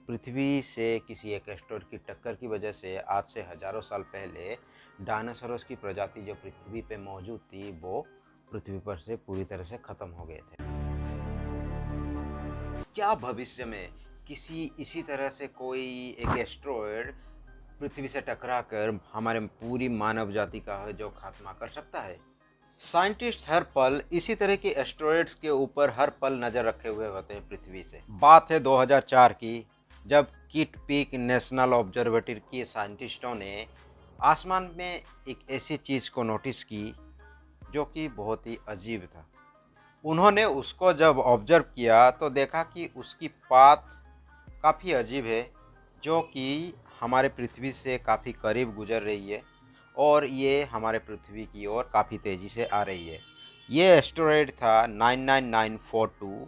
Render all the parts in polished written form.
पृथ्वी से किसी एक एस्टेरॉयड की टक्कर की वजह से आज से हजारों साल पहले डायनासोरस की प्रजाति जो पृथ्वी पे मौजूद थी वो पृथ्वी पर से पूरी तरह से खत्म हो गए थे। क्या भविष्य में किसी इसी तरह से कोई एक एस्टेरॉयड पृथ्वी से टकरा कर हमारे पूरी मानव जाति का है जो खात्मा कर सकता है? साइंटिस्ट हर पल इसी तरह के एस्टेरॉयड्स के ऊपर हर पल नज़र रखे हुए होते हैं पृथ्वी से। बात है 2004 की, जब किट पीक नेशनल ऑब्जर्वेटरी के साइंटिस्टों ने आसमान में एक ऐसी चीज़ को नोटिस की जो कि बहुत ही अजीब था। उन्होंने उसको जब ऑब्जर्व किया तो देखा कि उसकी पाथ काफ़ी अजीब है, जो कि हमारे पृथ्वी से काफ़ी करीब गुजर रही है और ये हमारे पृथ्वी की ओर काफ़ी तेज़ी से आ रही है। ये एस्टेरॉयड था 99942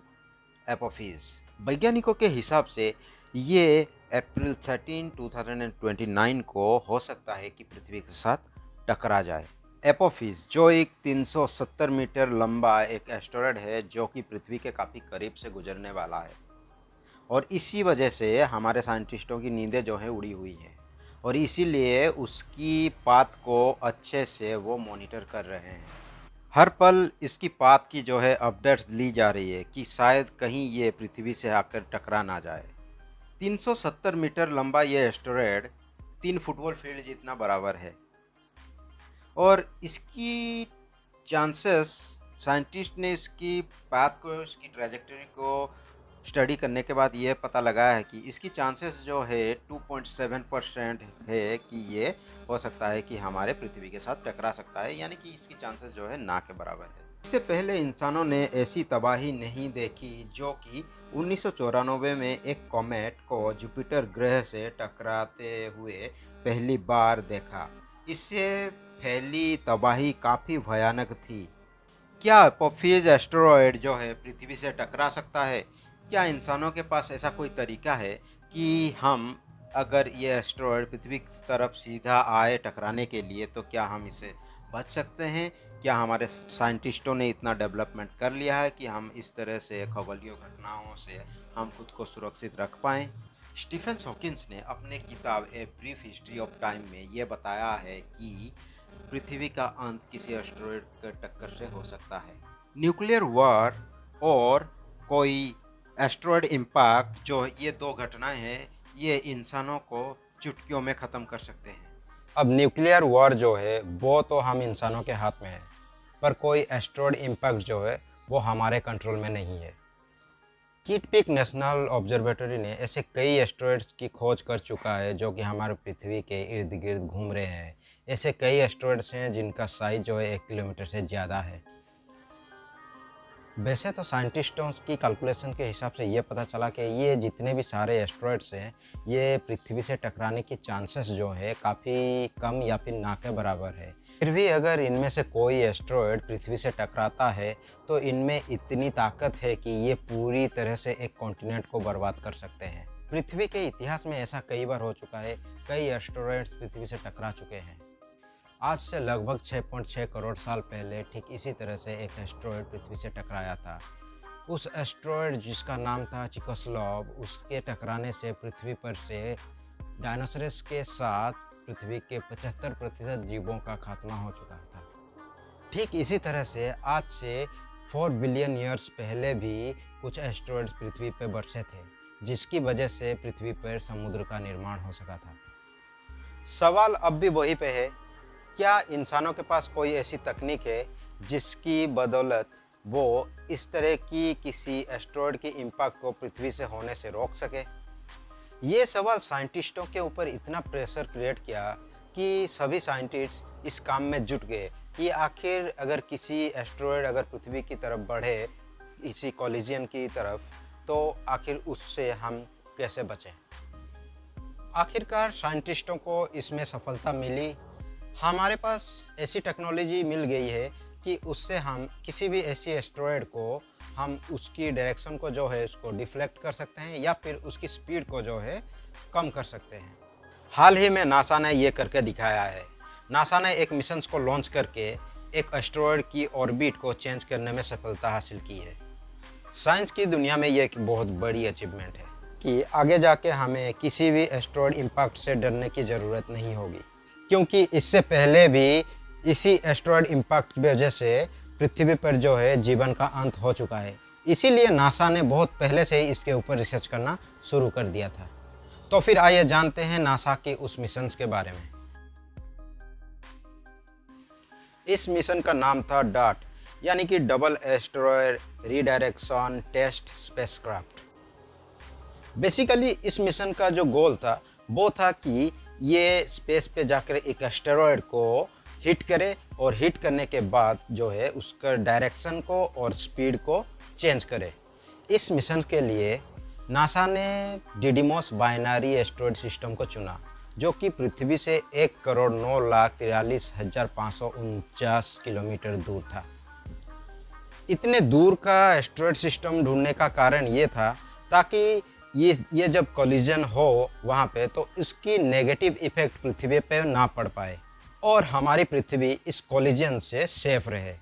एपोफिस। वैज्ञानिकों के हिसाब से ये अप्रैल 13, 2029 को हो सकता है कि पृथ्वी के साथ टकरा जाए। एपोफिस जो एक 370 मीटर लंबा एक एस्टेरॉयड है जो कि पृथ्वी के काफ़ी करीब से गुजरने वाला है और इसी वजह से हमारे साइंटिस्टों की नींदें जो हैं उड़ी हुई हैं और इसीलिए उसकी पाथ को अच्छे से वो मॉनिटर कर रहे हैं। हर पल इसकी पाथ की जो है अपडेट्स ली जा रही है कि शायद कहीं ये पृथ्वी से आकर टकरा ना जाए। 370 मीटर लंबा ये एस्टेरॉयड 3 फुटबॉल फील्ड जितना बराबर है और इसकी चांसेस, साइंटिस्ट ने इसकी पाथ को, इसकी ट्रैजेक्टरी को स्टडी करने के बाद ये पता लगाया है कि इसकी चांसेस जो है 2.7% है कि ये हो सकता है कि हमारे पृथ्वी के साथ टकरा सकता है, यानी कि इसकी चांसेस जो है ना के बराबर है। इससे पहले इंसानों ने ऐसी तबाही नहीं देखी जो कि 1994 में एक कॉमेट को जुपिटर ग्रह से टकराते हुए पहली बार देखा। इससे फैली तबाही काफ़ी भयानक थी। क्या एपोफिस एस्टेरॉयड जो है पृथ्वी से टकरा सकता है? क्या इंसानों के पास ऐसा कोई तरीका है कि हम अगर ये एस्टेरॉयड पृथ्वी की तरफ सीधा आए टकराने के लिए तो क्या हम इसे बच सकते हैं? क्या हमारे साइंटिस्टों ने इतना डेवलपमेंट कर लिया है कि हम इस तरह से खगोलीय घटनाओं से हम खुद को सुरक्षित रख पाएँ? स्टीफन हॉकिंस ने अपने किताब a brief history of time में ये बताया है कि पृथ्वी का अंत किसी एस्टेरॉयड के टक्कर से हो सकता है। न्यूक्लियर वॉर और कोई एस्टेरॉयड इम्पैक्ट, जो ये दो घटनाएं हैं, ये इंसानों को चुटकियों में ख़त्म कर सकते हैं। अब न्यूक्लियर वॉर जो है वो तो हम इंसानों के हाथ में है, पर कोई एस्टेरॉयड इम्पैक्ट जो है वो हमारे कंट्रोल में नहीं है। किट पीक नेशनल ऑब्जर्वेटरी ने ऐसे कई एस्टेरॉयड्स की खोज कर चुका है जो कि हमारे पृथ्वी के इर्द गिर्द घूम रहे हैं। ऐसे कई एस्टेरॉयड्स हैं जिनका साइज जो है 1 किलोमीटर से ज़्यादा है। वैसे तो साइंटिस्टों की कैलकुलेशन के हिसाब से ये पता चला कि ये जितने भी सारे एस्टेरॉयड्स हैं ये पृथ्वी से टकराने की चांसेस जो है काफ़ी कम या फिर ना के बराबर है। फिर भी अगर इनमें से कोई एस्टेरॉयड पृथ्वी से टकराता है तो इनमें इतनी ताकत है कि ये पूरी तरह से एक कॉन्टिनेंट को बर्बाद कर सकते हैं। पृथ्वी के इतिहास में ऐसा कई बार हो चुका है, कई एस्टेरॉयड्स पृथ्वी से टकरा चुके हैं। आज से लगभग 6.6 करोड़ साल पहले ठीक इसी तरह से एक एस्टेरॉयड पृथ्वी से टकराया था। उस एस्टेरॉयड जिसका नाम था चिकोस्लॉव, उसके टकराने से पृथ्वी पर से डायनासोरस के साथ पृथ्वी के 75% जीवों का खात्मा हो चुका था। ठीक इसी तरह से आज से 4 बिलियन ईयर्स पहले भी कुछ एस्टेरॉयड्स पृथ्वी पर बरसे थे, जिसकी वजह से पृथ्वी पर समुद्र का निर्माण हो सका था। सवाल अब भी वही पे है, क्या इंसानों के पास कोई ऐसी तकनीक है जिसकी बदौलत वो इस तरह की किसी एस्टेरॉयड की इम्पैक्ट को पृथ्वी से होने से रोक सके? ये सवाल साइंटिस्टों के ऊपर इतना प्रेशर क्रिएट किया कि सभी साइंटिस्ट इस काम में जुट गए कि आखिर अगर किसी एस्टेरॉयड अगर पृथ्वी की तरफ बढ़े, इसी कॉलिजन की तरफ, तो आखिर उससे हम कैसे बचें? आखिरकार साइंटिस्टों को इसमें सफलता मिली। हमारे पास ऐसी टेक्नोलॉजी मिल गई है कि उससे हम किसी भी ऐसी एस्टेरॉयड को हम उसकी डायरेक्शन को जो है उसको डिफ्लेक्ट कर सकते हैं या फिर उसकी स्पीड को जो है कम कर सकते हैं। हाल ही में नासा ने ये करके दिखाया है। नासा ने एक मिशन को लॉन्च करके एक एस्टेरॉयड की ऑर्बिट को चेंज करने में सफलता हासिल की है। साइंस की दुनिया में ये एक बहुत बड़ी अचीवमेंट है। कि आगे जाके हमें किसी भी एस्ट्रॉयड इम्पैक्ट से डरने की ज़रूरत नहीं होगी, क्योंकि इससे पहले भी इसी एस्ट्रॉयड इम्पैक्ट की वजह से पृथ्वी पर जो है जीवन का अंत हो चुका है। इसीलिए नासा ने बहुत पहले से ही इसके ऊपर रिसर्च करना शुरू कर दिया था। तो फिर आइए जानते हैं नासा के उस मिशन के बारे में। इस मिशन का नाम था डार्ट, यानी कि double asteroid redirection test spacecraft. Basically इस मिशन का जो गोल था वो था कि ये स्पेस पे जाकर एक एस्टेरॉयड को हिट करे और हिट करने के बाद जो है उसका डायरेक्शन को और स्पीड को चेंज करे। इस मिशन के लिए नासा ने डिडिमोस बाइनरी एस्ट्रॉयड सिस्टम को चुना, जो कि पृथ्वी से 1,09,43,549 किलोमीटर दूर था। इतने दूर का एस्ट्रॉयड सिस्टम ढूंढने का कारण ये था ताकि ये जब कोलिजन हो वहाँ पे तो इसकी नेगेटिव इफेक्ट पृथ्वी पे ना पड़ पाए और हमारी पृथ्वी इस कोलिजन से सेफ रहे।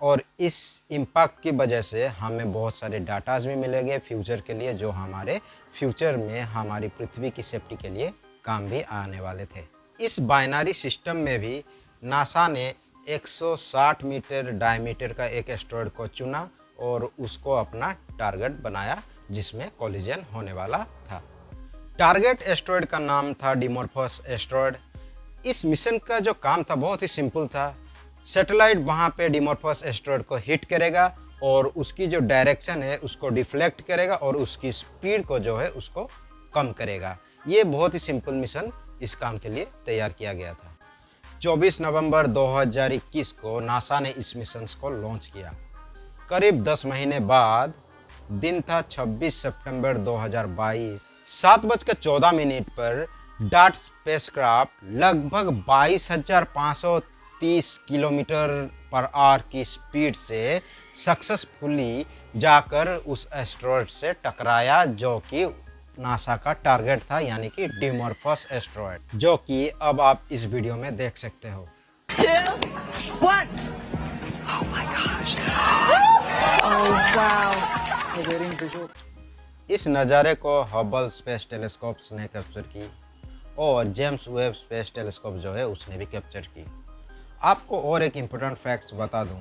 और इस इम्पैक्ट की वजह से हमें बहुत सारे डाटाज भी मिलेंगे फ्यूचर के लिए, जो हमारे फ्यूचर में हमारी पृथ्वी की सेफ्टी के लिए काम भी आने वाले थे। इस बाइनरी सिस्टम में भी नासा ने 160 मीटर डायमीटर का एक एस्ट्रॉयड को चुना और उसको अपना टारगेट बनाया, जिसमें कोलिजन होने वाला था। टारगेट एस्ट्रॉयड का नाम था डिमोर्फोस एस्ट्रॉयड। इस मिशन का जो काम था बहुत ही सिंपल था। सैटेलाइट वहाँ पे डिमोर्फोस एस्ट्रॉयड को हिट करेगा और उसकी जो डायरेक्शन है उसको डिफ्लेक्ट करेगा और उसकी स्पीड को जो है उसको कम करेगा। ये बहुत ही सिंपल मिशन इस काम के लिए तैयार किया गया था। 24 नवंबर 2021 को नासा ने इस मिशन को लॉन्च किया। करीब 10 महीने बाद दिन था 26 सितंबर 2022, 7:14 पर डार्ट स्पेसक्राफ्ट लगभग 22,530 किलोमीटर पर आवर की स्पीड से सक्सेसफुली जाकर उस एस्ट्रॉयड से टकराया, जो कि नासा का टारगेट था, यानी कि डिमोर्फोस एस्ट्रॉयड, जो कि अब आप इस वीडियो में देख सकते हो। 2, 1. Oh my gosh. Oh wow. इस नज़ारे को हबल स्पेस टेलीस्कोप ने कैप्चर की और जेम्स वेब स्पेस टेलीस्कोप जो है उसने भी कैप्चर की। आपको और एक इम्पोर्टेंट फैक्ट्स बता दूं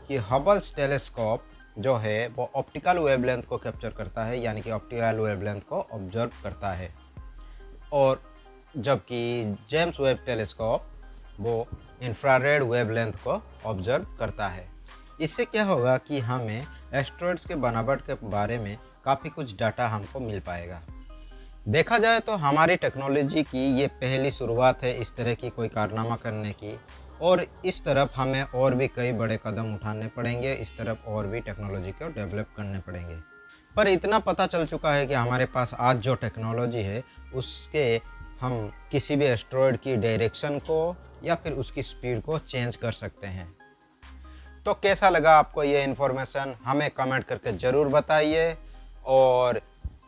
कि हबल टेलीस्कोप जो है वो ऑप्टिकल वेवलेंथ को कैप्चर करता है, यानी कि ऑप्टिकल वेवलेंथ को ऑब्जर्व करता है, और जबकि जेम्स वेब टेलीस्कोप वो इंफ्रारेड वेवलेंथ को ऑब्जर्व करता है। इससे क्या होगा कि हमें एस्ट्रॉयड्स के बनावट के बारे में काफ़ी कुछ डाटा हमको मिल पाएगा। देखा जाए तो हमारी टेक्नोलॉजी की ये पहली शुरुआत है इस तरह की कोई कारनामा करने की, और इस तरफ हमें और भी कई बड़े कदम उठाने पड़ेंगे, इस तरफ और भी टेक्नोलॉजी को डेवलप करने पड़ेंगे। पर इतना पता चल चुका है कि हमारे पास आज जो टेक्नोलॉजी है उसके हम किसी भी एस्ट्रॉयड की डायरेक्शन को या फिर उसकी स्पीड को चेंज कर सकते हैं। तो कैसा लगा आपको ये इन्फॉर्मेशन, हमें कमेंट करके ज़रूर बताइए, और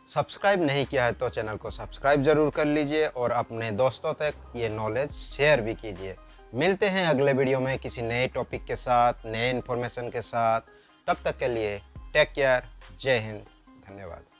सब्सक्राइब नहीं किया है तो चैनल को सब्सक्राइब ज़रूर कर लीजिए और अपने दोस्तों तक ये नॉलेज शेयर भी कीजिए। मिलते हैं अगले वीडियो में किसी नए टॉपिक के साथ, नए इन्फॉर्मेशन के साथ। तब तक के लिए टेक केयर, जय हिंद, धन्यवाद।